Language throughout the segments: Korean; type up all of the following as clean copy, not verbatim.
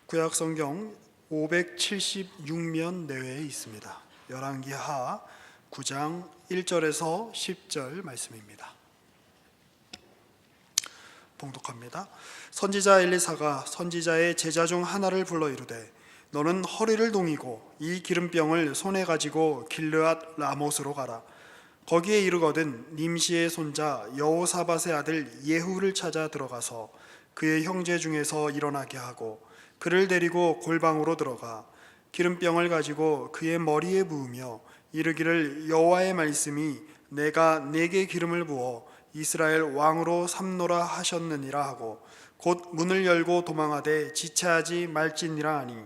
구약 성경 576면 내외에 있습니다. 열왕기하 9장 1절에서 10절 말씀입니다. 봉독합니다. 선지자 엘리사가 선지자의 제자 중 하나를 불러 이르되 너는 허리를 동이고 이 기름병을 손에 가지고 길르앗 라못으로 가라. 거기에 이르거든 님시의 손자 여호사밧의 아들 예후를 찾아 들어가서 그의 형제 중에서 일어나게 하고 그를 데리고 골방으로 들어가 기름병을 가지고 그의 머리에 부으며 이르기를 여호와의 말씀이 내가 네게 기름을 부어 이스라엘 왕으로 삼노라 하셨느니라 하고 곧 문을 열고 도망하되 지체하지 말지니라 하니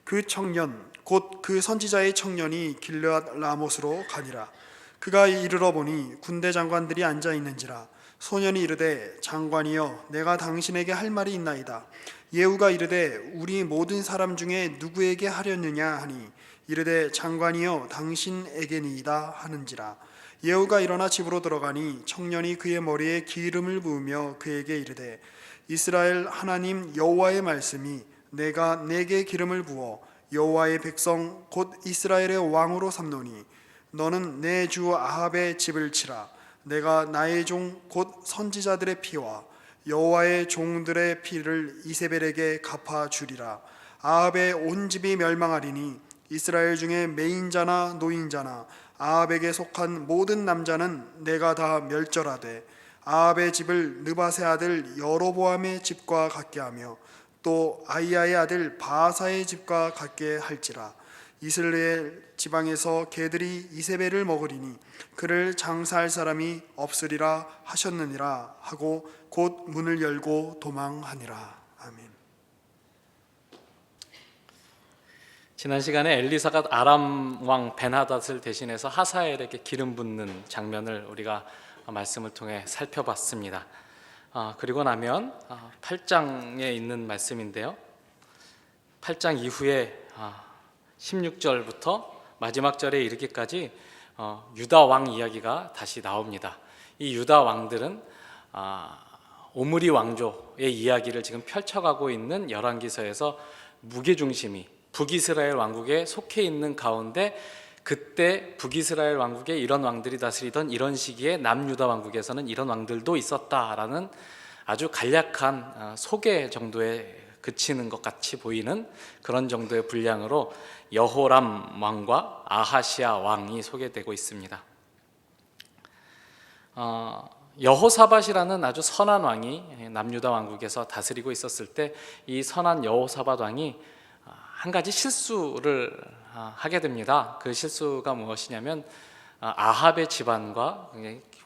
그 청년 곧 그 선지자의 청년이 길르앗 라못으로 가니라. 그가 이르러 보니 군대 장관들이 앉아 있는지라. 소년이 이르되 장관이여 내가 당신에게 할 말이 있나이다. 예후가 이르되 우리 모든 사람 중에 누구에게 하렸느냐 하니 이르되 장관이여 당신에게니이다 하는지라. 예후가 일어나 집으로 들어가니 청년이 그의 머리에 기름을 부으며 그에게 이르되 이스라엘 하나님 여호와의 말씀이 내가 네게 기름을 부어 여호와의 백성 곧 이스라엘의 왕으로 삼노니 너는 내 주 아합의 집을 치라. 내가 나의 종 곧 선지자들의 피와 여호와의 종들의 피를 이세벨에게 갚아 주리라. 아합의 온 집이 멸망하리니 이스라엘 중에 매인자나 노인자나 아합에게 속한 모든 남자는 내가 다 멸절하되 아합의 집을 느밧의 아들 여로보암의 집과 같게 하며 또 아이야의 아들 바하사의 집과 같게 할지라. 이스라엘 지방에서 개들이 이세벨을 먹으리니 그를 장사할 사람이 없으리라 하셨느니라 하고 곧 문을 열고 도망하니라. 아멘. 지난 시간에 엘리사가 아람 왕 벤하닷을 대신해서 하사엘에게 기름 붓는 장면을 우리가 말씀을 통해 살펴봤습니다. 그리고 나면 8장에 있는 말씀인데요, 8장 이후에 16절부터 마지막 절에 이르기까지 유다 왕 이야기가 다시 나옵니다. 이 유다 왕들은 오므리 왕조의 이야기를 지금 펼쳐가고 있는 열왕기서에서 무게중심이 북이스라엘 왕국에 속해 있는 가운데 그때 북이스라엘 왕국에 이런 왕들이 다스리던 이런 시기에 남유다 왕국에서는 이런 왕들도 있었다라는 아주 간략한 소개 정도에 그치는 것 같이 보이는 그런 정도의 분량으로 여호람 왕과 아하시아 왕이 소개되고 있습니다. 여호사밧이라는 아주 선한 왕이 남유다 왕국에서 다스리고 있었을 때 이 선한 여호사밧 왕이 한 가지 실수를 하게 됩니다. 그 실수가 무엇이냐면 아합의 집안과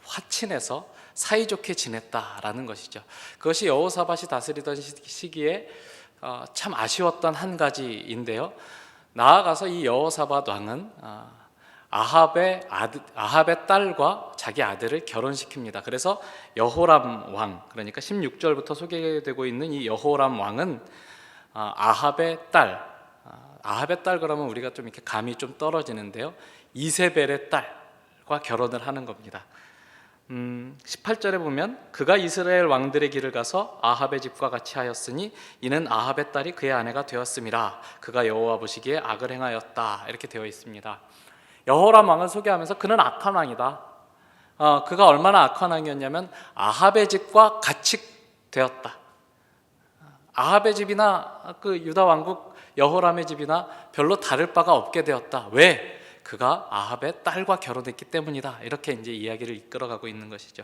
화친해서 사이좋게 지냈다라는 것이죠. 그것이 여호사밧이 다스리던 시기에 참 아쉬웠던 한 가지인데요, 나아가서 이 여호사밧 왕은 아합의 딸과 자기 아들을 결혼시킵니다. 그래서 여호람 왕, 그러니까 16절부터 소개되고 있는 이 여호람 왕은 아합의 딸 그러면 우리가 좀 이렇게 감이 좀 떨어지는데요, 이세벨의 딸과 결혼을 하는 겁니다. 18절에 보면 그가 이스라엘 왕들의 길을 가서 아합의 집과 같이 하였으니 이는 아합의 딸이 그의 아내가 되었음이라. 그가 여호와 보시기에 악을 행하였다, 이렇게 되어 있습니다. 여호람 왕을 소개하면서 그는 악한 왕이다. 그가 얼마나 악한 왕이었냐면 아합의 집과 같이 되었다. 아합의 집이나 그 유다 왕국 여호람의 집이나 별로 다를 바가 없게 되었다. 왜? 그가 아합의 딸과 결혼했기 때문이다. 이렇게 이제 이야기를 이끌어가고 있는 것이죠.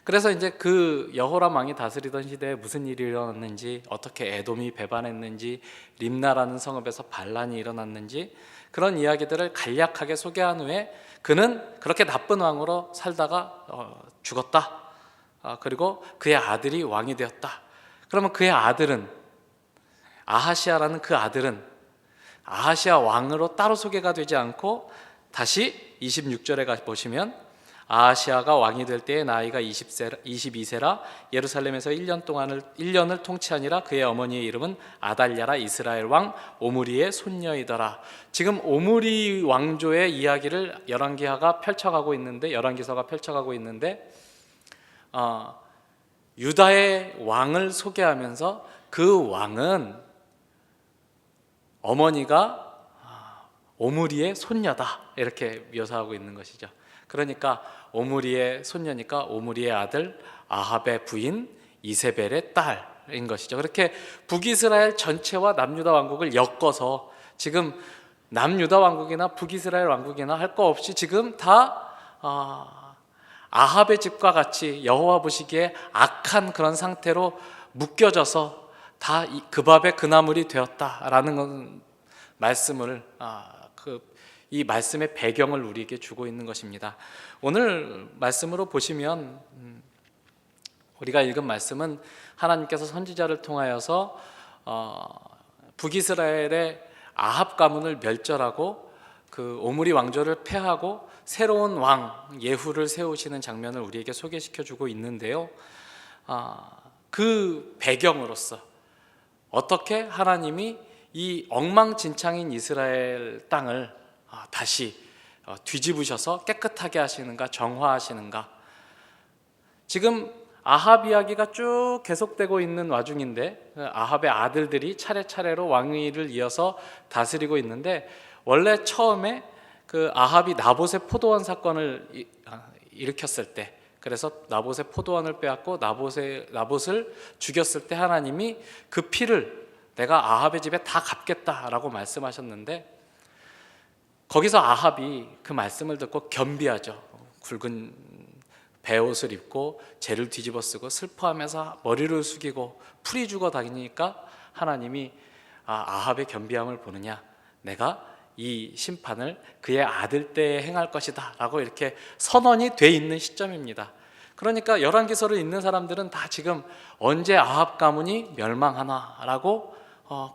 그래서 이제 그 여호람 왕이 다스리던 시대에 무슨 일이 일어났는지, 어떻게 에돔이 배반했는지, 림나라는 성읍에서 반란이 일어났는지 그런 이야기들을 간략하게 소개한 후에 그는 그렇게 나쁜 왕으로 살다가 죽었다. 그리고 그의 아들이 왕이 되었다. 그러면 그의 아들은, 아하시아라는 그 아들은 아하시아 왕으로 따로 소개가 되지 않고 다시 26절에 보시면 아하시아가 왕이 될 때의 나이가 22세라 예루살렘에서 1년을 통치하니라. 그의 어머니의 이름은 아달랴라. 이스라엘 왕 오므리의 손녀이더라. 지금 오므리 왕조의 이야기를 열왕기서가 펼쳐가고 있는데 유다의 왕을 소개하면서 그 왕은 어머니가 오므리의 손녀다 이렇게 묘사하고 있는 것이죠. 그러니까 오므리의 손녀니까 오므리의 아들 아합의 부인 이세벨의 딸인 것이죠. 그렇게 북이스라엘 전체와 남유다 왕국을 엮어서 지금 남유다 왕국이나 북이스라엘 왕국이나 할 거 없이 지금 다 아합의 집과 같이 여호와 보시기에 악한 그런 상태로 묶여져서 다 그 밥에 그 나물이 되었다라는 말씀을 이 말씀의 배경을 우리에게 주고 있는 것입니다. 오늘 말씀으로 보시면 우리가 읽은 말씀은 하나님께서 선지자를 통하여서 북이스라엘의 아합 가문을 멸절하고 그 오므리 왕조를 폐하고 새로운 왕 예후를 세우시는 장면을 우리에게 소개시켜 주고 있는데요. 그 배경으로서 어떻게 하나님이 이 엉망진창인 이스라엘 땅을 다시 뒤집으셔서 깨끗하게 하시는가, 정화하시는가. 지금 아합 이야기가 쭉 계속되고 있는 와중인데 아합의 아들들이 차례차례로 왕위를 이어서 다스리고 있는데, 원래 처음에 그 아합이 나봇의 포도원 사건을 일으켰을 때, 그래서 나봇의 포도원을 빼앗고 나봇을 죽였을 때 하나님이 그 피를 내가 아합의 집에 다 갚겠다라고 말씀하셨는데, 거기서 아합이 그 말씀을 듣고 겸비하죠. 굵은 베옷을 입고 재를 뒤집어 쓰고 슬퍼하면서 머리를 숙이고 풀이 죽어 다니니까 하나님이 아합의 겸비함을 보느냐, 내가 이 심판을 그의 아들 때에 행할 것이다 라고 이렇게 선언이 돼 있는 시점입니다. 그러니까 열왕기서를 읽는 사람들은 다 지금 언제 아합 가문이 멸망하나 라고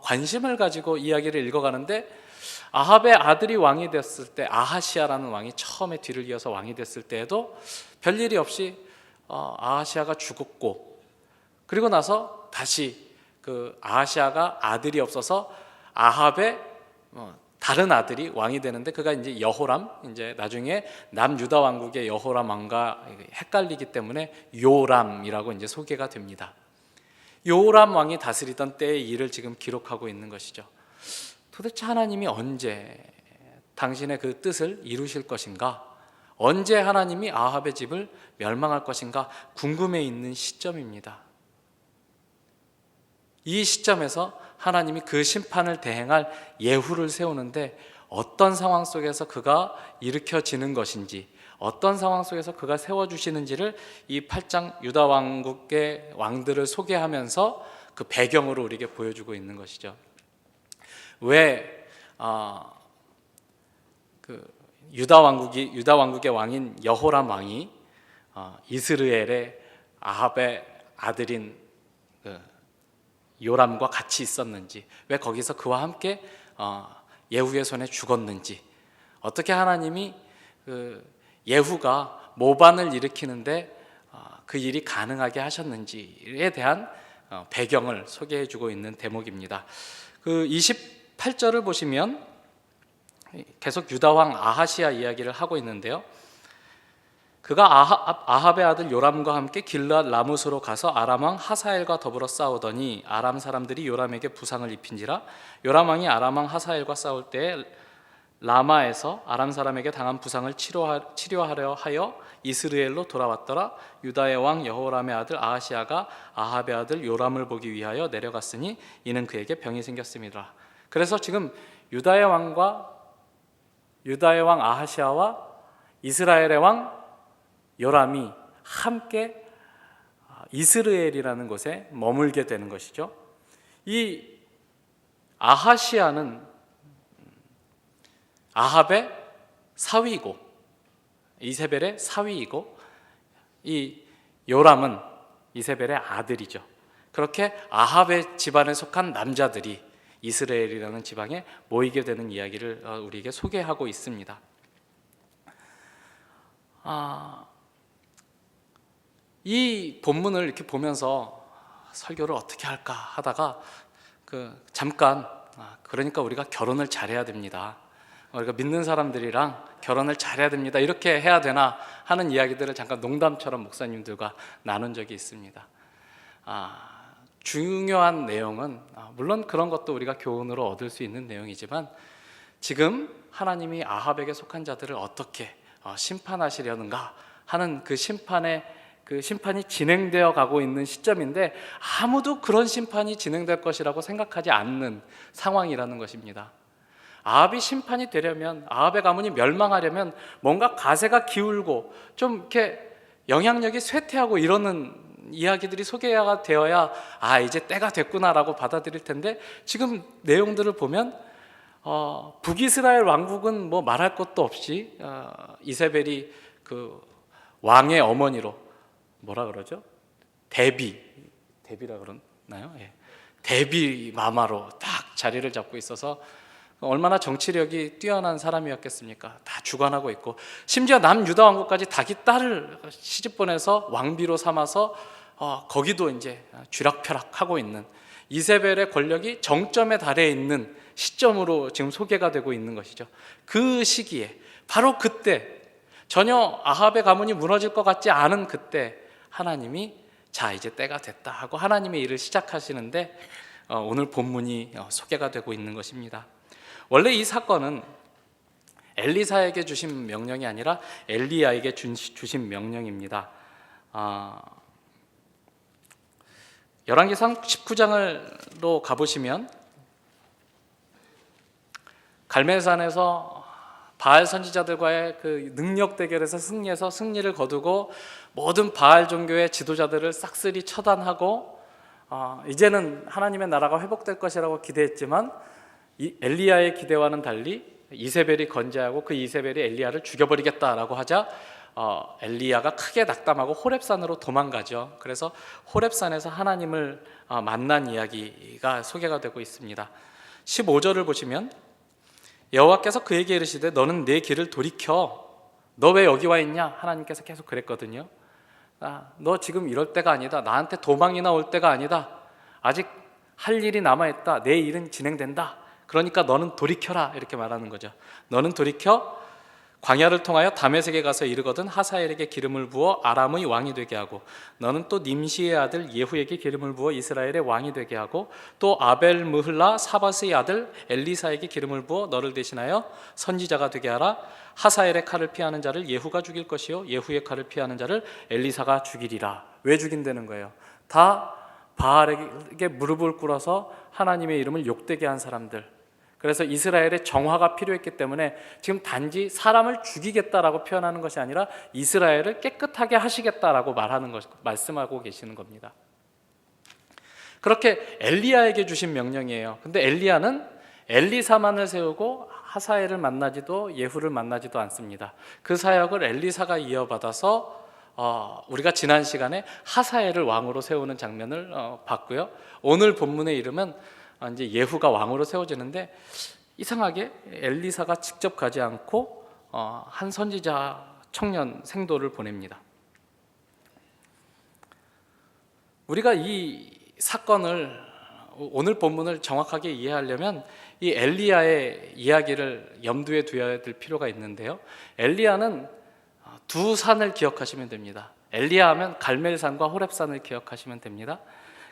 관심을 가지고 이야기를 읽어가는데, 아합의 아들이 왕이 됐을 때, 아하시아라는 왕이 처음에 뒤를 이어서 왕이 됐을 때에도 별일이 없이 아하시아가 죽었고, 그리고 나서 다시 그 아하시아가 아들이 없어서 아합의 다른 아들이 왕이 되는데, 그가 이제 여호람, 이제 나중에 남유다 왕국의 여호람 왕과 헷갈리기 때문에 요람이라고 이제 소개가 됩니다. 요람 왕이 다스리던 때의 일을 지금 기록하고 있는 것이죠. 도대체 하나님이 언제 당신의 그 뜻을 이루실 것인가? 언제 하나님이 아합의 집을 멸망할 것인가 궁금해 있는 시점입니다. 이 시점에서 하나님이 그 심판을 대행할 예후를 세우는데, 어떤 상황 속에서 그가 일으켜지는 것인지, 어떤 상황 속에서 그가 세워주시는지를 이 8장 유다 왕국의 왕들을 소개하면서 그 배경으로 우리에게 보여주고 있는 것이죠. 왜 그 유다 왕국의 왕인 여호람 왕이 이스라엘의 아합의 아들인 요람과 같이 있었는지, 왜 거기서 그와 함께 예후의 손에 죽었는지, 어떻게 하나님이 예후가 모반을 일으키는데 그 일이 가능하게 하셨는지에 대한 배경을 소개해주고 있는 대목입니다. 그 28절을 보시면 계속 유다 왕 아하시아 이야기를 하고 있는데요. 그가 아합의 아들 요람과 함께 길르앗 라못으로 가서 아람 왕 하사엘과 더불어 싸우더니 아람 사람들이 요람에게 부상을 입힌지라. 요람 왕이 아람 왕 하사엘과 싸울 때에 라마에서 아람 사람에게 당한 부상을 치료하려 하여 이스라엘로 돌아왔더라. 유다의 왕 여호람의 아들 아하시아가 아합의 아들 요람을 보기 위하여 내려갔으니 이는 그에게 병이 생겼습니다. 그래서 지금 유다의 왕 아하시아와 이스라엘의 왕 요람이 함께 이스라엘이라는 곳에 머물게 되는 것이죠. 이 아하시아는 아합의 사위이고 이세벨의 사위이고, 이 요람은 이세벨의 아들이죠. 그렇게 아합의 집안에 속한 남자들이 이스라엘이라는 지방에 모이게 되는 이야기를 우리에게 소개하고 있습니다. 이 본문을 이렇게 보면서 설교를 어떻게 할까 하다가 잠깐 그러니까 우리가 결혼을 잘해야 됩니다. 우리가 믿는 사람들이랑 결혼을 잘해야 됩니다. 이렇게 해야 되나 하는 이야기들을 잠깐 농담처럼 목사님들과 나눈 적이 있습니다. 중요한 내용은 물론 그런 것도 우리가 교훈으로 얻을 수 있는 내용이지만 지금 하나님이 아합에게 속한 자들을 어떻게 심판하시려는가 하는 그 심판이 진행되어 가고 있는 시점인데 아무도 그런 심판이 진행될 것이라고 생각하지 않는 상황이라는 것입니다. 아합이 심판이 되려면, 아합의 가문이 멸망하려면 뭔가 가세가 기울고 좀 이렇게 영향력이 쇠퇴하고 이러는 이야기들이 소개가 되어야 이제 때가 됐구나라고 받아들일 텐데 지금 내용들을 보면 북이스라엘 왕국은 뭐 말할 것도 없이 이세벨이 그 왕의 어머니로 뭐라 그러죠? 데비라 그러나요? 예. 데비 마마로 딱 자리를 잡고 있어서 얼마나 정치력이 뛰어난 사람이었겠습니까? 다 주관하고 있고 심지어 남유다 왕국까지 자기 딸을 시집 보내서 왕비로 삼아서 거기도 이제 쥐락펴락하고 있는 이세벨의 권력이 정점에 달해 있는 시점으로 지금 소개가 되고 있는 것이죠. 그 시기에 바로 그때 전혀 아합의 가문이 무너질 것 같지 않은 그때 하나님이 자 이제 때가 됐다 하고 하나님의 일을 시작하시는데 오늘 본문이 소개가 되고 있는 것입니다. 원래 이 사건은 엘리사에게 주신 명령이 아니라 엘리야에게 주신 명령입니다. 열왕기상 19장으로 가보시면 갈멜산에서 바알 선지자들과의 그 능력 대결에서 승리해서 승리를 거두고 모든 바알 종교의 지도자들을 싹쓸이 처단하고 이제는 하나님의 나라가 회복될 것이라고 기대했지만 이 엘리야의 기대와는 달리 이세벨이 건재하고 그 이세벨이 엘리야를 죽여버리겠다라고 하자 엘리야가 크게 낙담하고 호렙산으로 도망가죠. 그래서 호렙산에서 하나님을 만난 이야기가 소개가 되고 있습니다. 15절을 보시면 여호와께서 그에게 이르시되 너는 내 길을 돌이켜 너 왜 여기 와 있냐? 하나님께서 계속 그랬거든요. 너 지금 이럴 때가 아니다. 나한테 도망이나 올 때가 아니다. 아직 할 일이 남아있다. 내 일은 진행된다. 그러니까 너는 돌이켜라 이렇게 말하는 거죠. 너는 돌이켜 광야를 통하여 다메섹에 가서 이르거든 하사엘에게 기름을 부어 아람의 왕이 되게 하고 너는 또 님시의 아들 예후에게 기름을 부어 이스라엘의 왕이 되게 하고 또 아벨 무흘라 사바스의 아들 엘리사에게 기름을 부어 너를 대신하여 선지자가 되게 하라. 하사엘의 칼을 피하는 자를 예후가 죽일 것이요 예후의 칼을 피하는 자를 엘리사가 죽이리라. 왜 죽인다는 거예요? 다 바알에게 무릎을 꿇어서 하나님의 이름을 욕되게 한 사람들. 그래서 이스라엘의 정화가 필요했기 때문에 지금 단지 사람을 죽이겠다라고 표현하는 것이 아니라 이스라엘을 깨끗하게 하시겠다라고 말씀하고 계시는 겁니다. 그렇게 엘리야에게 주신 명령이에요. 근데 엘리야는 엘리사만을 세우고 하사엘을 만나지도 예후를 만나지도 않습니다. 그 사역을 엘리사가 이어받아서 우리가 지난 시간에 하사엘을 왕으로 세우는 장면을 봤고요. 오늘 본문의 이름은 이제 예후가 왕으로 세워지는데 이상하게 엘리사가 직접 가지 않고 한 선지자 청년 생도를 보냅니다. 우리가 이 사건을 오늘 본문을 정확하게 이해하려면 이 엘리야의 이야기를 염두에 두어야 될 필요가 있는데요. 엘리야는 두 산을 기억하시면 됩니다. 엘리야 하면 갈멜산과 호렙산을 기억하시면 됩니다.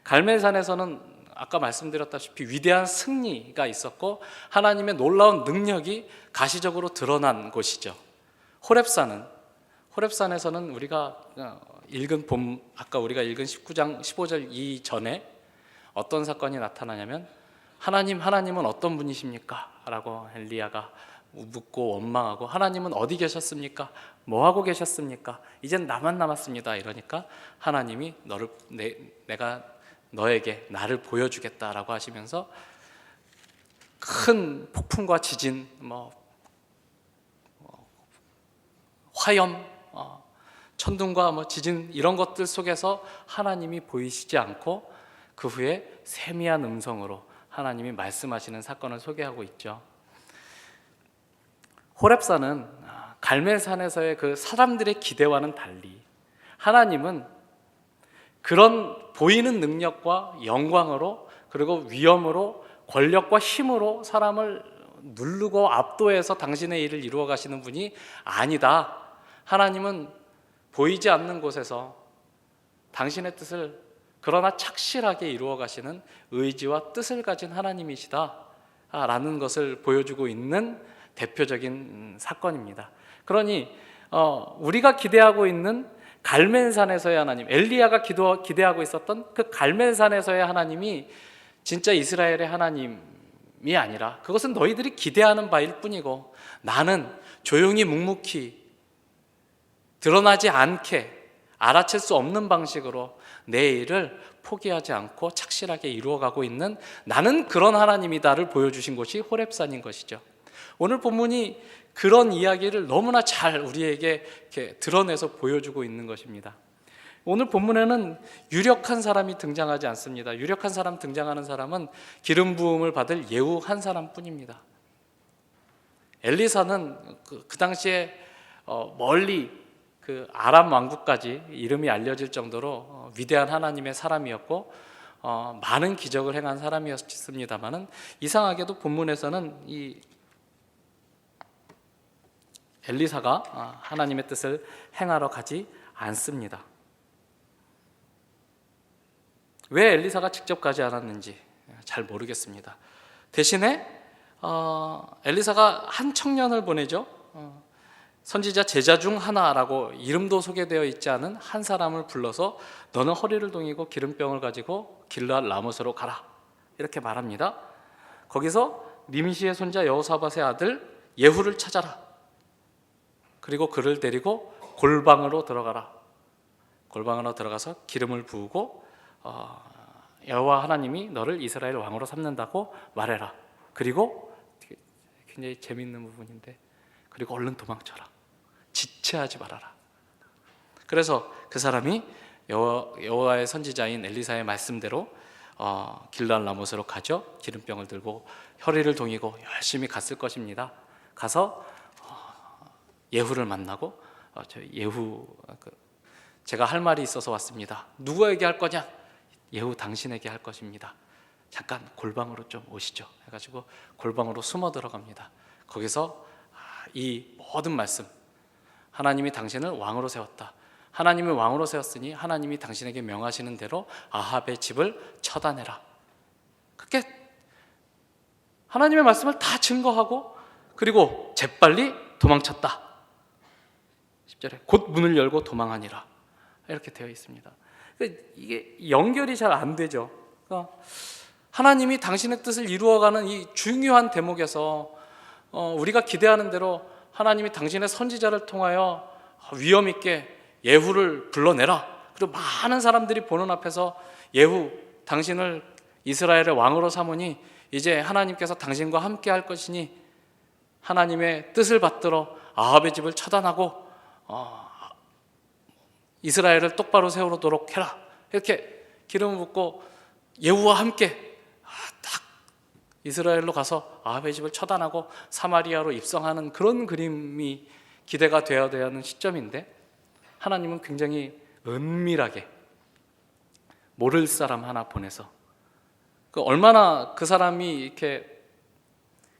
갈멜산에서는 아까 말씀드렸다시피 위대한 승리가 있었고 하나님의 놀라운 능력이 가시적으로 드러난 곳이죠. 호렙산에서는 우리가 아까 우리가 읽은 19장 15절 이전에 어떤 사건이 나타나냐면 하나님은 어떤 분이십니까? 라고 엘리야가 묻고 원망하고 하나님은 어디 계셨습니까? 뭐 하고 계셨습니까? 이젠 나만 남았습니다. 이러니까 하나님이 내가 너에게 나를 보여주겠다라고 하시면서 큰 폭풍과 지진, 화염, 천둥과 지진 이런 것들 속에서 하나님이 보이시지 않고 그 후에 세미한 음성으로 하나님이 말씀하시는 사건을 소개하고 있죠. 호렙산은 갈멜산에서의 그 사람들의 기대와는 달리 하나님은 그런 보이는 능력과 영광으로 그리고 위엄으로 권력과 힘으로 사람을 누르고 압도해서 당신의 일을 이루어 가시는 분이 아니다. 하나님은 보이지 않는 곳에서 당신의 뜻을 그러나 착실하게 이루어 가시는 의지와 뜻을 가진 하나님이시다라는 것을 보여주고 있는 대표적인 사건입니다. 그러니 우리가 기대하고 있는 갈멜산에서의 하나님, 엘리야가 기대하고 있었던 그 갈멜산에서의 하나님이 진짜 이스라엘의 하나님이 아니라 그것은 너희들이 기대하는 바일 뿐이고, 나는 조용히 묵묵히 드러나지 않게 알아챌 수 없는 방식으로 내 일을 포기하지 않고 착실하게 이루어가고 있는 나는 그런 하나님이다를 보여주신 곳이 호렙산인 것이죠. 오늘 본문이 그런 이야기를 너무나 잘 우리에게 이렇게 드러내서 보여주고 있는 것입니다. 오늘 본문에는 유력한 사람이 등장하지 않습니다. 유력한 사람 등장하는 사람은 기름 부음을 받을 예후 한 사람뿐입니다. 엘리사는 그 당시에 멀리 그 아람 왕국까지 이름이 알려질 정도로 위대한 하나님의 사람이었고 많은 기적을 행한 사람이었습니다만은, 이상하게도 본문에서는 이 엘리사가 하나님의 뜻을 행하러 가지 않습니다. 왜 엘리사가 직접 가지 않았는지 잘 모르겠습니다. 대신에 엘리사가 한 청년을 보내죠. 선지자 제자 중 하나라고 이름도 소개되어 있지 않은 한 사람을 불러서 너는 허리를 동이고 기름병을 가지고 길르앗 라못으로 가라, 이렇게 말합니다. 거기서 nim시의 손자 여호사밧의 아들 예후를 찾아라. 그리고 그를 데리고 골방으로 들어가라. 골방으로 들어가서 기름을 부으고 여호와 하나님이 너를 이스라엘 왕으로 삼는다고 말해라. 그리고 굉장히 재미있는 부분인데, 그리고 얼른 도망쳐라. 지체하지 말아라. 그래서 그 사람이 여호와의 선지자인 엘리사의 말씀대로 길르앗 라못으로 가죠. 기름병을 들고 허리를 동이고 열심히 갔을 것입니다. 가서 예후를 만나고 예후, 제가 할 말이 있어서 왔습니다. 누구에게 할 거냐? 예후 당신에게 할 것입니다. 잠깐 골방으로 좀 오시죠. 해가지고 골방으로 숨어 들어갑니다. 거기서 이 모든 말씀, 하나님이 당신을 왕으로 세웠다, 하나님이 왕으로 세웠으니 하나님이 당신에게 명하시는 대로 아합의 집을 처단해라, 그렇게 하나님의 말씀을 다 증거하고, 그리고 재빨리 도망쳤다. 10절에 곧 문을 열고 도망하니라, 이렇게 되어 있습니다. 이게 연결이 잘 안 되죠. 그러니까 하나님이 당신의 뜻을 이루어가는 이 중요한 대목에서 우리가 기대하는 대로 하나님이 당신의 선지자를 통하여 위엄 있게 예후를 불러내라, 그리고 많은 사람들이 보는 앞에서 예후 당신을 이스라엘의 왕으로 삼으니 이제 하나님께서 당신과 함께 할 것이니 하나님의 뜻을 받들어 아합의 집을 처단하고 이스라엘을 똑바로 세우도록 해라, 이렇게 기름을 붓고 예후와 함께 딱 이스라엘로 가서 아합의 집을 처단하고 사마리아로 입성하는 그런 그림이 기대가 되어야 하는 시점인데, 하나님은 굉장히 은밀하게 모를 사람 하나 보내서 얼마나 그 사람이 이렇게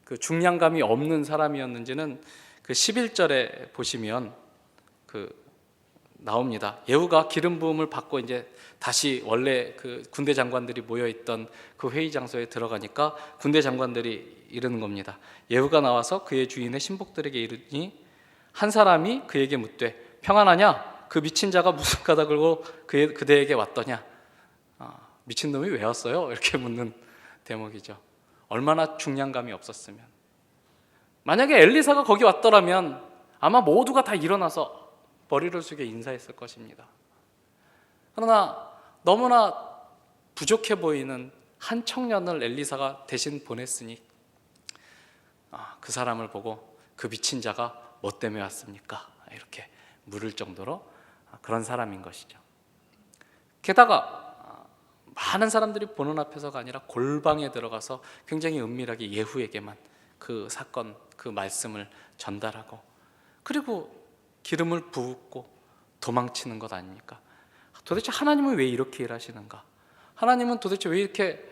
그 중량감이 없는 사람이었는지는 그 11절에 보시면 나옵니다. 예후가 기름 부음을 받고 이제 다시 원래 그 군대 장관들이 모여 있던 그 회의 장소에 들어가니까 군대 장관들이 이러는 겁니다. 예후가 나와서 그의 주인의 신복들에게 이르니 한 사람이 그에게 묻되 평안하냐? 그 미친 자가 무슨 까닭으로 그대에게 왔더냐? 미친 놈이 왜 왔어요? 이렇게 묻는 대목이죠. 얼마나 중량감이 없었으면. 만약에 엘리사가 거기 왔더라면 아마 모두가 다 일어나서 머리를 숙여 인사했을 것입니다. 그러나 너무나 부족해 보이는 한 청년을 엘리사가 대신 보냈으니 그 사람을 보고 그 미친 자가 뭐 때문에 왔습니까? 이렇게 물을 정도로 그런 사람인 것이죠. 게다가 많은 사람들이 보는 앞에서가 아니라 골방에 들어가서 굉장히 은밀하게 예후에게만 그 사건, 그 말씀을 전달하고, 그리고 기름을 부었고 도망치는 것 아닙니까? 도대체 하나님은 왜 이렇게 일하시는가? 하나님은 도대체 왜 이렇게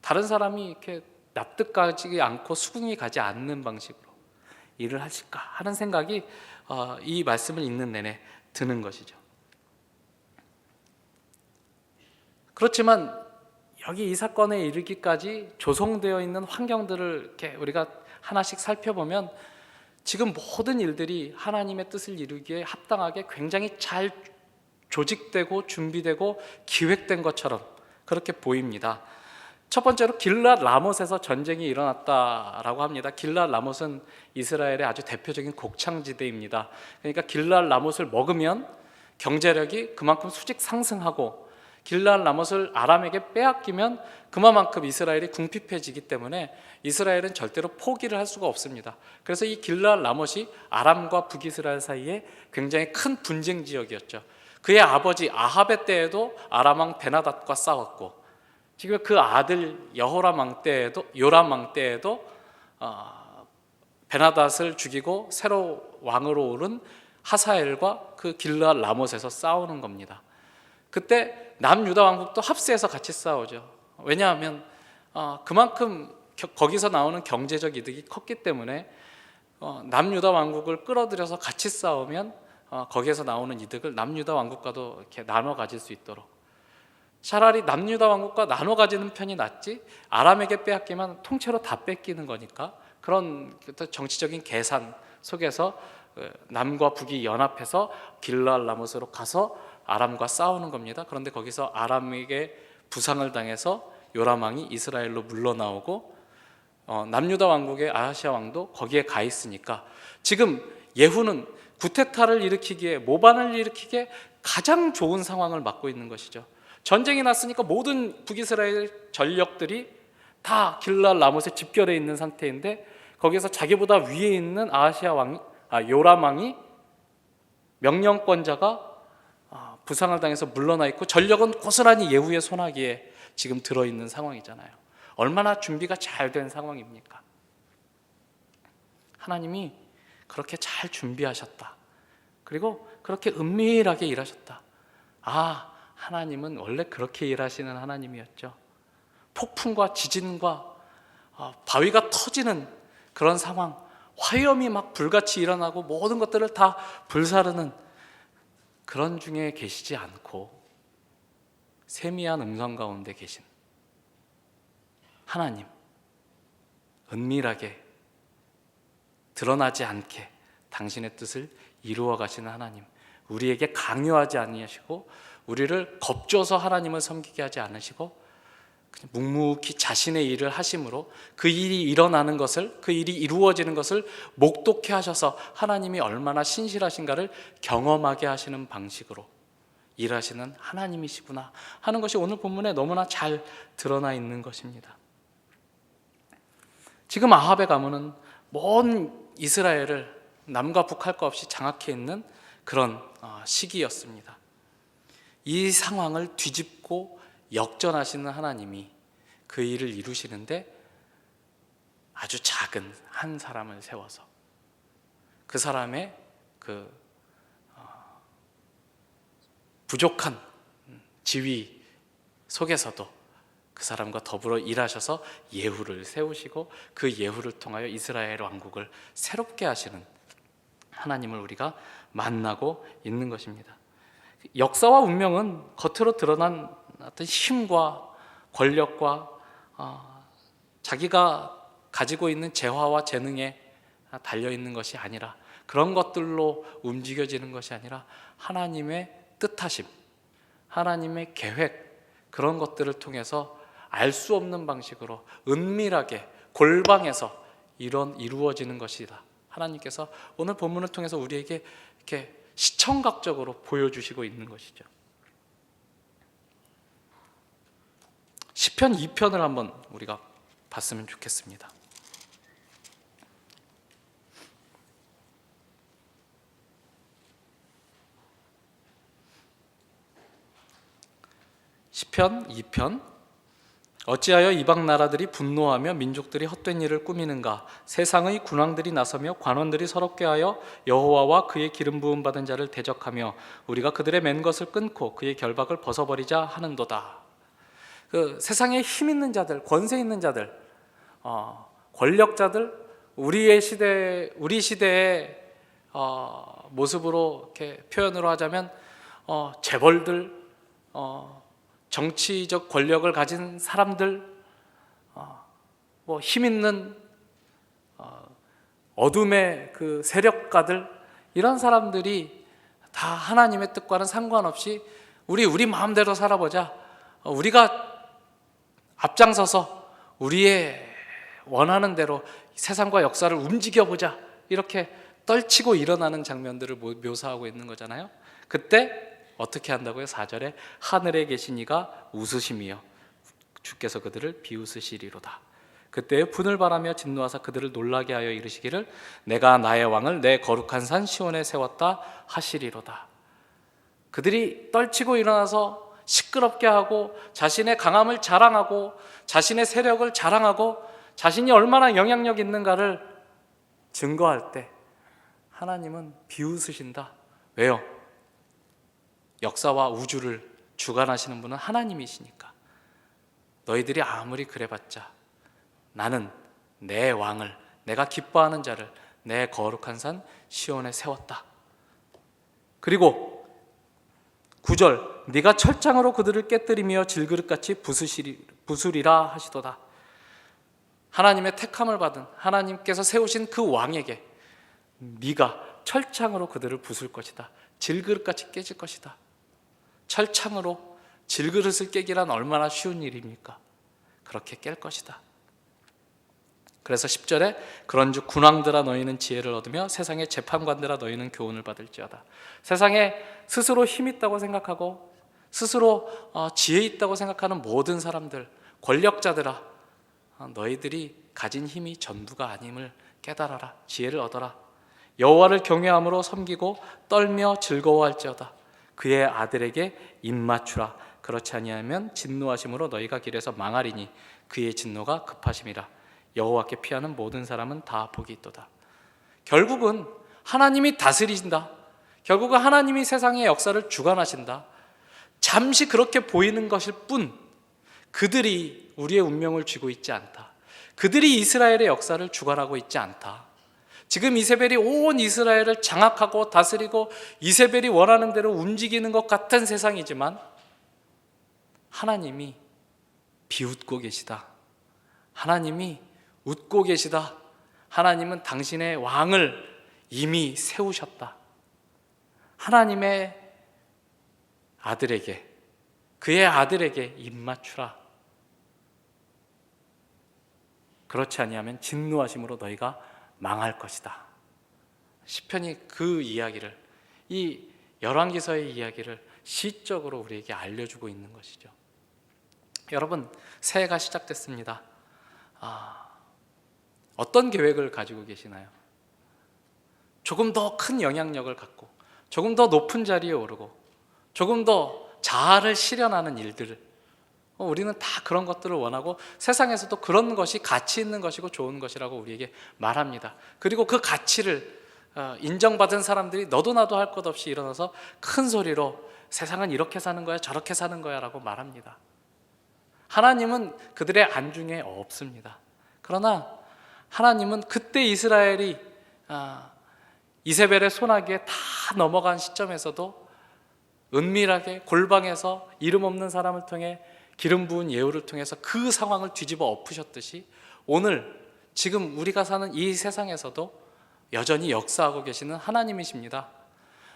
다른 사람이 이렇게 납득하지 않고 수긍이 가지 않는 방식으로 일을 하실까 하는 생각이 이 말씀을 읽는 내내 드는 것이죠. 그렇지만 여기 이 사건에 이르기까지 조성되어 있는 환경들을 이렇게 우리가 하나씩 살펴보면 지금 모든 일들이 하나님의 뜻을 이루기에 합당하게 굉장히 잘 조직되고 준비되고 기획된 것처럼 그렇게 보입니다. 첫 번째로 길랏 라못에서 전쟁이 일어났다라고 합니다. 길랏 라못은 이스라엘의 아주 대표적인 곡창지대입니다. 그러니까 길랏 라못을 먹으면 경제력이 그만큼 수직 상승하고, 길랏 라못을 아람에게 빼앗기면 그만큼 이스라엘이 궁핍해지기 때문에 이스라엘은 절대로 포기를 할 수가 없습니다. 그래서 이 길랏 라못이 아람과 북이스라엘 사이에 굉장히 큰 분쟁 지역이었죠. 그의 아버지 아합의 때에도 아람 왕 베나닷과 싸웠고, 지금 그 아들 여호람 왕 때에도 요람 왕 때에도 베나닷을 죽이고 새로 왕으로 오른 하사엘과 그 길랏 라못에서 싸우는 겁니다. 그때 남유다 왕국도 합세해서 같이 싸우죠. 왜냐하면 그만큼 거기서 나오는 경제적 이득이 컸기 때문에 남유다 왕국을 끌어들여서 같이 싸우면 거기에서 나오는 이득을 남유다 왕국과도 이렇게 나눠 가질 수 있도록, 차라리 남유다 왕국과 나눠 가지는 편이 낫지 아람에게 빼앗기면 통째로 다 뺏기는 거니까, 그런 정치적인 계산 속에서 남과 북이 연합해서 길랏 라못으로 가서 아람과 싸우는 겁니다. 그런데 거기서 아람에게 부상을 당해서 요람 왕이 이스라엘로 물러나오고 남유다 왕국의 아하시아 왕도 거기에 가 있으니까 지금 예후는 구테타를 일으키기에, 모반을 일으키기에 가장 좋은 상황을 맞고 있는 것이죠. 전쟁이 났으니까 모든 북이스라엘 전력들이 다 길랏 라못에 집결해 있는 상태인데, 거기서 자기보다 위에 있는 아하시아 왕이 요람 왕이 명령권자가 부상을 당해서 물러나 있고 전력은 고스란히 예후의 손아귀에 지금 들어있는 상황이잖아요. 얼마나 준비가 잘 된 상황입니까? 하나님이 그렇게 잘 준비하셨다. 그리고 그렇게 은밀하게 일하셨다. 하나님은 원래 그렇게 일하시는 하나님이었죠. 폭풍과 지진과 바위가 터지는 그런 상황, 화염이 막 불같이 일어나고 모든 것들을 다 불사르는 그런 중에 계시지 않고 세미한 음성 가운데 계신 하나님, 은밀하게 드러나지 않게 당신의 뜻을 이루어 가시는 하나님, 우리에게 강요하지 아니하시고 우리를 겁줘서 하나님을 섬기게 하지 않으시고 그냥 묵묵히 자신의 일을 하심으로 그 일이 일어나는 것을, 그 일이 이루어지는 것을 목독해 하셔서 하나님이 얼마나 신실하신가를 경험하게 하시는 방식으로 일하시는 하나님이시구나 하는 것이 오늘 본문에 너무나 잘 드러나 있는 것입니다. 지금 아합의 가문은 먼 이스라엘을 남과 북 할 것 없이 장악해 있는 그런 시기였습니다. 이 상황을 뒤집고 역전하시는 하나님이 그 일을 이루시는데 아주 작은 한 사람을 세워서 그 사람의 그 부족한 지위 속에서도 그 사람과 더불어 일하셔서 예후를 세우시고 그 예후를 통하여 이스라엘 왕국을 새롭게 하시는 하나님을 우리가 만나고 있는 것입니다. 역사와 운명은 겉으로 드러난 어떤 힘과 권력과 자기가 가지고 있는 재화와 재능에 달려있는 것이 아니라, 그런 것들로 움직여지는 것이 아니라 하나님의 뜻하심, 하나님의 계획, 그런 것들을 통해서 알 수 없는 방식으로 은밀하게 골방에서 이루어지는 것이다. 하나님께서 오늘 본문을 통해서 우리에게 이렇게 시청각적으로 보여주시고 있는 것이죠. 시편 2편을 한번 우리가 봤으면 좋겠습니다. 시편 2편. 어찌하여 이방 나라들이 분노하며 민족들이 헛된 일을 꾸미는가? 세상의 군왕들이 나서며 관원들이 서럽게 하여 여호와와 그의 기름 부음 받은 자를 대적하며 우리가 그들의 맨 것을 끊고 그의 결박을 벗어버리자 하는도다. 그 세상에 힘 있는 자들, 권세 있는 자들, 권력자들, 우리 시대의 모습으로 이렇게 표현으로 하자면 재벌들, 정치적 권력을 가진 사람들, 뭐 힘 있는 어둠의 그 세력가들, 이런 사람들이 다 하나님의 뜻과는 상관없이 우리 마음대로 살아보자, 우리가 앞장서서 우리의 원하는 대로 세상과 역사를 움직여보자, 이렇게 떨치고 일어나는 장면들을 묘사하고 있는 거잖아요. 그때 어떻게 한다고요? 4절에 하늘에 계신 이가 웃으심이여 주께서 그들을 비웃으시리로다. 그때 분을 바라며 진노하사 그들을 놀라게 하여 이르시기를 내가 나의 왕을 내 거룩한 산 시온에 세웠다 하시리로다. 그들이 떨치고 일어나서 시끄럽게 하고 자신의 강함을 자랑하고 자신의 세력을 자랑하고 자신이 얼마나 영향력 있는가를 증거할 때 하나님은 비웃으신다. 왜요? 역사와 우주를 주관하시는 분은 하나님이시니까. 너희들이 아무리 그래봤자 나는 내 왕을, 내가 기뻐하는 자를 내 거룩한 산 시온에 세웠다. 그리고 9절 네가 철장으로 그들을 깨뜨리며 질그릇같이 부수리라 하시도다. 하나님의 택함을 받은 하나님께서 세우신 그 왕에게 네가 철창으로 그들을 부술 것이다. 질그릇같이 깨질 것이다. 철창으로 질그릇을 깨기란 얼마나 쉬운 일입니까? 그렇게 깰 것이다. 그래서 10절에 그런즉 군왕들아 너희는 지혜를 얻으며 세상의 재판관들아 너희는 교훈을 받을지어다. 세상에 스스로 힘 있다고 생각하고 스스로 지혜 있다고 생각하는 모든 사람들, 권력자들아, 너희들이 가진 힘이 전부가 아님을 깨달아라. 지혜를 얻어라. 여호와를 경외함으로 섬기고 떨며 즐거워할지어다. 그의 아들에게 입맞추라. 그렇지 아니하면 진노하심으로 너희가 길에서 망하리니 그의 진노가 급하심이라. 여호와께 피하는 모든 사람은 다 복이 있도다. 결국은 하나님이 다스리신다. 결국은 하나님이 세상의 역사를 주관하신다. 잠시 그렇게 보이는 것일 뿐 그들이 우리의 운명을 쥐고 있지 않다. 그들이 이스라엘의 역사를 주관하고 있지 않다. 지금 이세벨이 온 이스라엘을 장악하고 다스리고 이세벨이 원하는 대로 움직이는 것 같은 세상이지만 하나님이 비웃고 계시다. 하나님이 웃고 계시다. 하나님은 당신의 왕을 이미 세우셨다. 하나님의 아들에게, 그의 아들에게 입맞추라. 그렇지 아니하면 진노하심으로 너희가 망할 것이다. 시편이 그 이야기를, 이 열왕기서의 이야기를 시적으로 우리에게 알려주고 있는 것이죠. 여러분, 새해가 시작됐습니다. 어떤 계획을 가지고 계시나요? 조금 더 큰 영향력을 갖고 조금 더 높은 자리에 오르고 조금 더 자아를 실현하는 일들을, 우리는 다 그런 것들을 원하고 세상에서도 그런 것이 가치 있는 것이고 좋은 것이라고 우리에게 말합니다. 그리고 그 가치를 인정받은 사람들이 너도 나도 할 것 없이 일어나서 큰 소리로 세상은 이렇게 사는 거야 저렇게 사는 거야 라고 말합니다. 하나님은 그들의 안중에 없습니다. 그러나 하나님은 그때 이스라엘이 이세벨의 손아귀에 다 넘어간 시점에서도 은밀하게 골방에서 이름 없는 사람을 통해 기름 부은 예후를 통해서 그 상황을 뒤집어 엎으셨듯이 오늘 지금 우리가 사는 이 세상에서도 여전히 역사하고 계시는 하나님이십니다.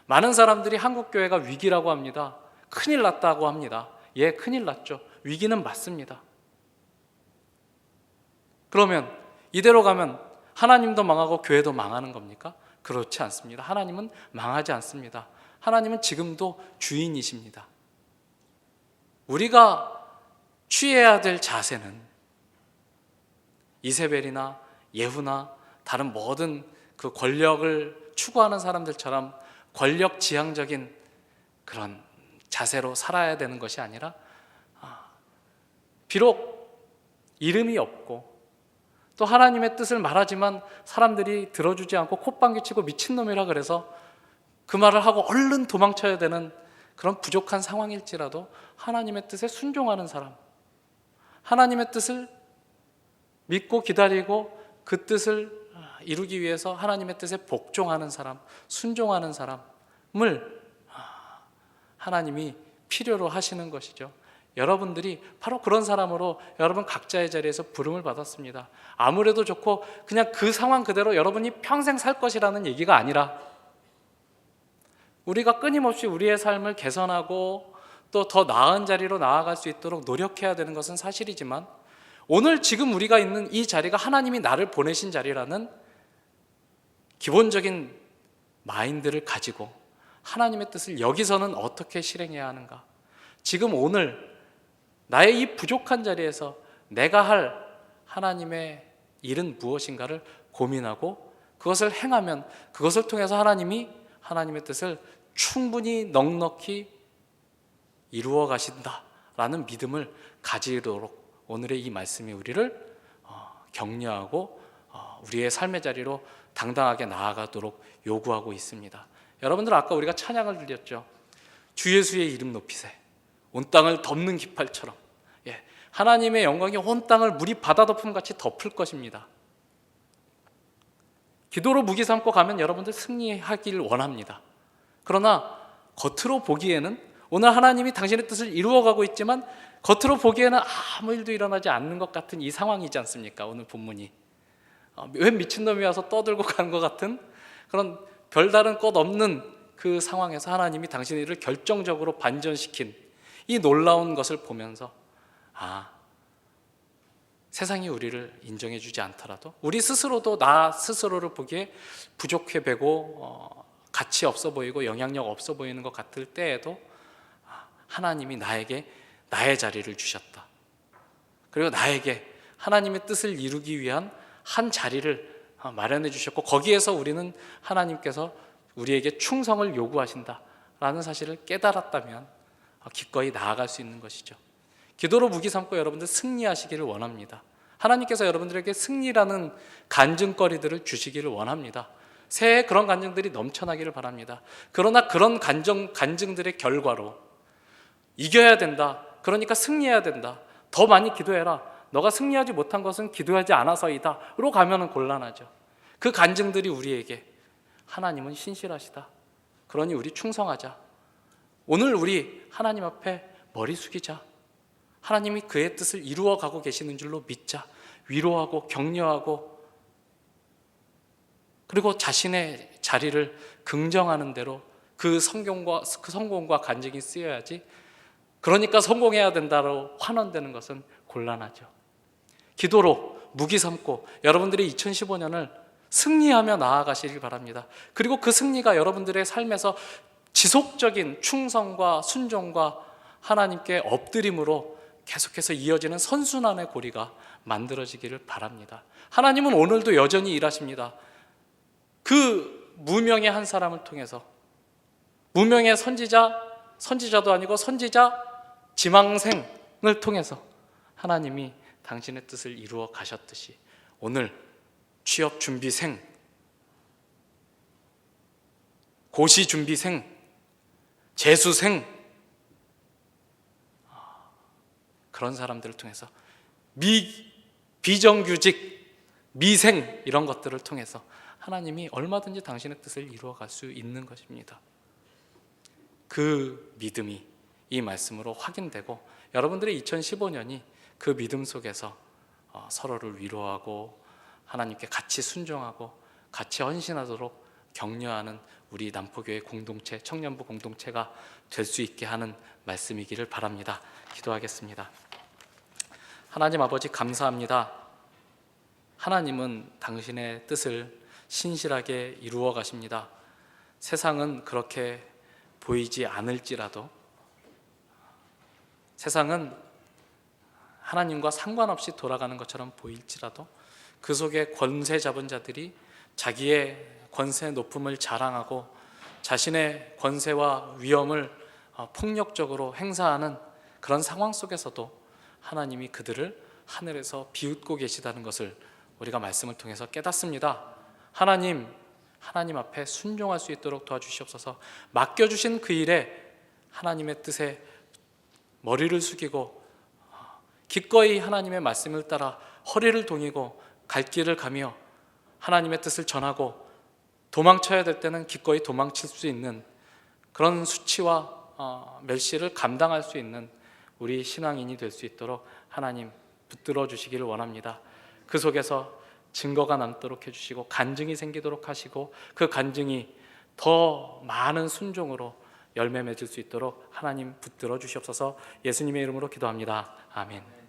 많은 사람들이 한국교회가 위기라고 합니다. 큰일 났다고 합니다. 예, 큰일 났죠. 위기는 맞습니다. 그러면 이대로 가면 하나님도 망하고 교회도 망하는 겁니까? 그렇지 않습니다. 하나님은 망하지 않습니다. 하나님은 지금도 주인이십니다. 우리가 취해야 될 자세는 이세벨이나 예후나 다른 모든 그 권력을 추구하는 사람들처럼 권력 지향적인 그런 자세로 살아야 되는 것이 아니라, 비록 이름이 없고 또 하나님의 뜻을 말하지만 사람들이 들어주지 않고 콧방귀치고 미친놈이라 그래서 그 말을 하고 얼른 도망쳐야 되는 그런 부족한 상황일지라도 하나님의 뜻에 순종하는 사람, 하나님의 뜻을 믿고 기다리고 그 뜻을 이루기 위해서 하나님의 뜻에 복종하는 사람, 순종하는 사람을 하나님이 필요로 하시는 것이죠. 여러분들이 바로 그런 사람으로 여러분 각자의 자리에서 부름을 받았습니다. 아무래도 좋고 그냥 그 상황 그대로 여러분이 평생 살 것이라는 얘기가 아니라 우리가 끊임없이 우리의 삶을 개선하고 또 더 나은 자리로 나아갈 수 있도록 노력해야 되는 것은 사실이지만, 오늘 지금 우리가 있는 이 자리가 하나님이 나를 보내신 자리라는 기본적인 마인드를 가지고 하나님의 뜻을 여기서는 어떻게 실행해야 하는가, 지금 오늘 나의 이 부족한 자리에서 내가 할 하나님의 일은 무엇인가를 고민하고 그것을 행하면 그것을 통해서 하나님이 하나님의 뜻을 충분히 넉넉히 이루어 가신다라는 믿음을 가지도록 오늘의 이 말씀이 우리를 격려하고 우리의 삶의 자리로 당당하게 나아가도록 요구하고 있습니다. 여러분들, 아까 우리가 찬양을 드렸죠. 주 예수의 이름 높이세, 온 땅을 덮는 깃발처럼. 하나님의 영광이 온 땅을 물이 바다 덮음같이 덮을 것입니다. 기도로 무기 삼고 가면 여러분들 승리하기를 원합니다. 그러나 겉으로 보기에는 오늘 하나님이 당신의 뜻을 이루어가고 있지만 겉으로 보기에는 아무 일도 일어나지 않는 것 같은 이 상황이지 않습니까? 오늘 본문이 웬 미친놈이 와서 떠들고 가는 것 같은 그런 별다른 것 없는 그 상황에서 하나님이 당신의 일을 결정적으로 반전시킨 이 놀라운 것을 보면서 세상이 우리를 인정해 주지 않더라도 우리 스스로도 나 스스로를 보기에 부족해 보이고 가치 없어 보이고 영향력 없어 보이는 것 같을 때에도 하나님이 나에게 나의 자리를 주셨다. 그리고 나에게 하나님의 뜻을 이루기 위한 한 자리를 마련해 주셨고, 거기에서 우리는 하나님께서 우리에게 충성을 요구하신다라는 사실을 깨달았다면 기꺼이 나아갈 수 있는 것이죠. 기도로 무기 삼고 여러분들 승리하시기를 원합니다. 하나님께서 여러분들에게 승리라는 간증거리들을 주시기를 원합니다. 새해 그런 간증들이 넘쳐나기를 바랍니다. 그러나 그런 간증들의 결과로 이겨야 된다, 그러니까 승리해야 된다, 더 많이 기도해라, 너가 승리하지 못한 것은 기도하지 않아서이다 로 가면 곤란하죠. 그 간증들이 우리에게 하나님은 신실하시다, 그러니 우리 충성하자, 오늘 우리 하나님 앞에 머리 숙이자, 하나님이 그의 뜻을 이루어가고 계시는 줄로 믿자, 위로하고 격려하고 그리고 자신의 자리를 긍정하는 대로 그 성공과 간증이 쓰여야지, 그러니까 성공해야 된다로 환원되는 것은 곤란하죠. 기도로 무기 삼고 여러분들이 2015년을 승리하며 나아가시길 바랍니다. 그리고 그 승리가 여러분들의 삶에서 지속적인 충성과 순종과 하나님께 엎드림으로 계속해서 이어지는 선순환의 고리가 만들어지기를 바랍니다. 하나님은 오늘도 여전히 일하십니다. 그 무명의 한 사람을 통해서, 무명의 선지자도 아니고 선지자 지망생을 통해서 하나님이 당신의 뜻을 이루어 가셨듯이 오늘 취업 준비생, 고시 준비생, 재수생, 그런 사람들을 통해서 비정규직, 미생, 이런 것들을 통해서 하나님이 얼마든지 당신의 뜻을 이루어갈 수 있는 것입니다. 그 믿음이 이 말씀으로 확인되고 여러분들의 2015년이 그 믿음 속에서 서로를 위로하고 하나님께 같이 순종하고 같이 헌신하도록 격려하는 우리 남포교회 공동체, 청년부 공동체가 될 수 있게 하는 말씀이기를 바랍니다. 기도하겠습니다. 하나님 아버지, 감사합니다. 하나님은 당신의 뜻을 신실하게 이루어 가십니다. 세상은 그렇게 보이지 않을지라도, 세상은 하나님과 상관없이 돌아가는 것처럼 보일지라도 그 속에 권세 잡은 자들이 자기의 권세 높음을 자랑하고 자신의 권세와 위엄을 폭력적으로 행사하는 그런 상황 속에서도 하나님이 그들을 하늘에서 비웃고 계시다는 것을 우리가 말씀을 통해서 깨닫습니다. 하나님 앞에 순종할 수 있도록 도와주시옵소서. 맡겨주신 그 일에 하나님의 뜻에 머리를 숙이고 기꺼이 하나님의 말씀을 따라 허리를 동이고 갈 길을 가며 하나님의 뜻을 전하고 도망쳐야 될 때는 기꺼이 도망칠 수 있는 그런 수치와 멸시를 감당할 수 있는 우리 신앙인이 될 수 있도록 하나님 붙들어 주시기를 원합니다. 그 속에서 증거가 남도록 해주시고 간증이 생기도록 하시고 그 간증이 더 많은 순종으로 열매 맺을 수 있도록 하나님 붙들어 주시옵소서. 예수님의 이름으로 기도합니다. 아멘.